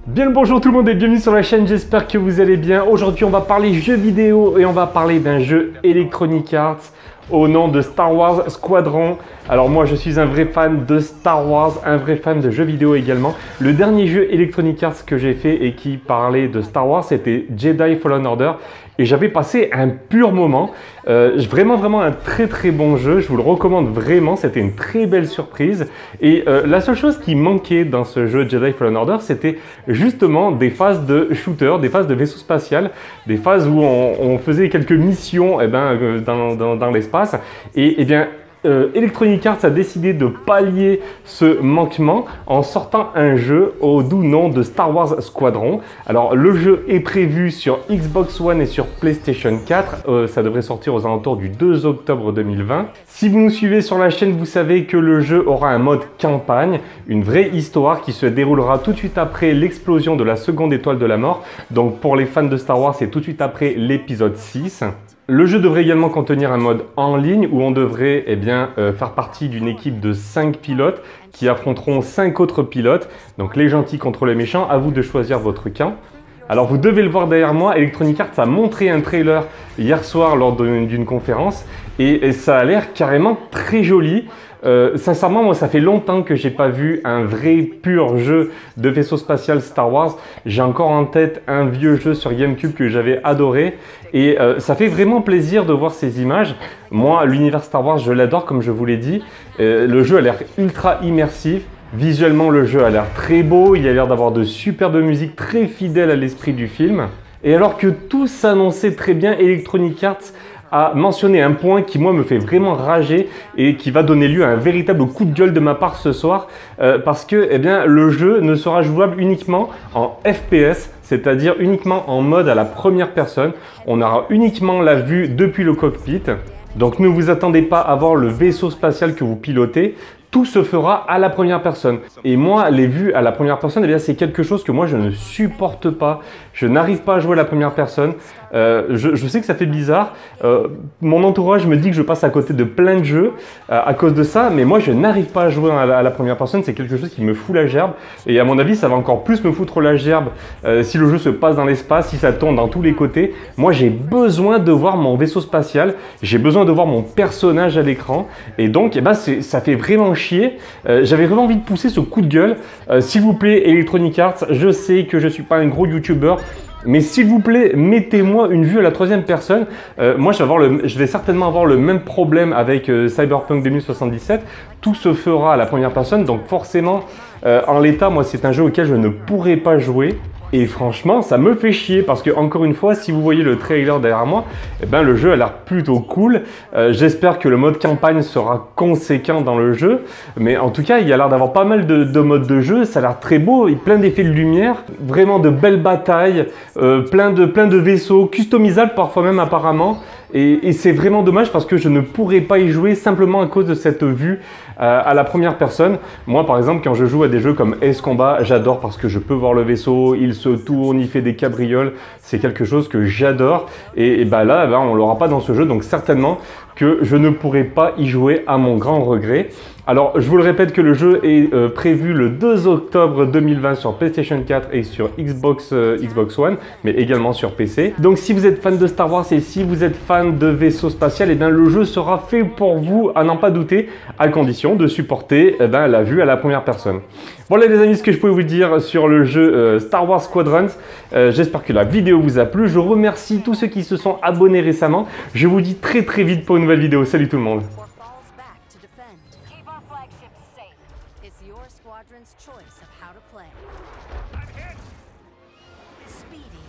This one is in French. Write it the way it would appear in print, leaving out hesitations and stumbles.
Bien le bonjour tout le monde et bienvenue sur la chaîne, j'espère que vous allez bien. Aujourd'hui on va parler jeux vidéo et on va parler d'un jeu Electronic Arts au nom de Star Wars Squadron. Alors moi je suis un vrai fan de Star Wars, un vrai fan de jeux vidéo également. Le dernier jeu Electronic Arts que j'ai fait et qui parlait de Star Wars c'était Jedi Fallen Order. Et j'avais passé un pur moment, vraiment un très bon jeu, je vous le recommande vraiment, c'était une très belle surprise. Et la seule chose qui manquait dans ce jeu Jedi Fallen Order, c'était justement des phases de shooter, des phases de vaisseau spatial, des phases où on faisait quelques missions dans l'espace. Et bien, Electronic Arts a décidé de pallier ce manquement en sortant un jeu au doux nom de Star Wars Squadron. Alors le jeu est prévu sur Xbox One et sur PlayStation 4, ça devrait sortir aux alentours du 2 octobre 2020. Si vous nous suivez sur la chaîne, vous savez que le jeu aura un mode campagne, une vraie histoire qui se déroulera tout de suite après l'explosion de la seconde étoile de la mort. Donc pour les fans de Star Wars, c'est tout de suite après l'épisode 6. Le jeu devrait également contenir un mode en ligne où on devrait faire partie d'une équipe de 5 pilotes qui affronteront 5 autres pilotes. Donc les gentils contre les méchants, à vous de choisir votre camp. Alors vous devez le voir derrière moi, Electronic Arts a montré un trailer hier soir lors d'une conférence et ça a l'air carrément très joli. Sincèrement, moi, ça fait longtemps que j'ai pas vu un vrai pur jeu de vaisseau spatial Star Wars. J'ai encore en tête un vieux jeu sur GameCube que j'avais adoré et ça fait vraiment plaisir de voir ces images. Moi, l'univers Star Wars, je l'adore comme je vous l'ai dit. Le jeu a l'air ultra immersif. Visuellement, le jeu a l'air très beau. Il a l'air d'avoir de superbes musiques très fidèles à l'esprit du film. Et alors que tout s'annonçait très bien, Electronic Arts a mentionné un point qui moi me fait vraiment rager et qui va donner lieu à un véritable coup de gueule de ma part ce soir parce que le jeu ne sera jouable uniquement en FPS, c'est-à-dire uniquement en mode à la première personne. On aura uniquement la vue depuis le cockpit. Donc ne vous attendez pas à voir le vaisseau spatial que vous pilotez. Tout se fera à la première personne. Et moi, les vues à la première personne, c'est quelque chose que moi je ne supporte pas. Je n'arrive pas à jouer à la première personne. Je sais que ça fait bizarre. Mon entourage me dit que je passe à côté de plein de jeux à cause de ça, mais moi je n'arrive pas à jouer à la première personne. C'est quelque chose qui me fout la gerbe. Et à mon avis, ça va encore plus me foutre la gerbe si le jeu se passe dans l'espace, si ça tourne dans tous les côtés. Moi, j'ai besoin de voir mon vaisseau spatial. J'ai besoin de voir mon personnage à l'écran. Et donc, ça fait vraiment chier. J'avais vraiment envie de pousser ce coup de gueule. S'il vous plaît, Electronic Arts, je sais que je ne suis pas un gros YouTuber, mais s'il vous plaît, mettez-moi une vue à la troisième personne. Moi, je vais certainement avoir le même problème avec Cyberpunk 2077. Tout se fera à la première personne, donc forcément, en l'état, moi, c'est un jeu auquel je ne pourrai pas jouer. Et franchement, ça me fait chier parce que, encore une fois, si vous voyez le trailer derrière moi, le jeu a l'air plutôt cool. J'espère que le mode campagne sera conséquent dans le jeu. Mais en tout cas, il y a l'air d'avoir pas mal de modes de jeu. Ça a l'air très beau et plein d'effets de lumière. Vraiment de belles batailles, plein de vaisseaux, customisables parfois même apparemment. Et c'est vraiment dommage parce que je ne pourrais pas y jouer simplement à cause de cette vue à la première personne. Moi, par exemple, quand je joue à des jeux comme Ace Combat, j'adore parce que je peux voir le vaisseau, il se tourne, il fait des cabrioles. C'est quelque chose que j'adore. Et là, on ne l'aura pas dans ce jeu, donc certainement que je ne pourrai pas y jouer à mon grand regret. Alors, je vous le répète que le jeu est prévu le 2 octobre 2020 sur PlayStation 4 et sur Xbox One, mais également sur PC. Donc, si vous êtes fan de Star Wars et si vous êtes fan de vaisseau spatial, le jeu sera fait pour vous, à n'en pas douter, à condition de supporter la vue à la première personne. Voilà les amis, ce que je pouvais vous dire sur le jeu Star Wars Squadrons. J'espère que la vidéo vous a plu. Je remercie tous ceux qui se sont abonnés récemment. Je vous dis très vite pour une nouvelle vidéo. Salut tout le monde. It's your squadron's choice of how to play.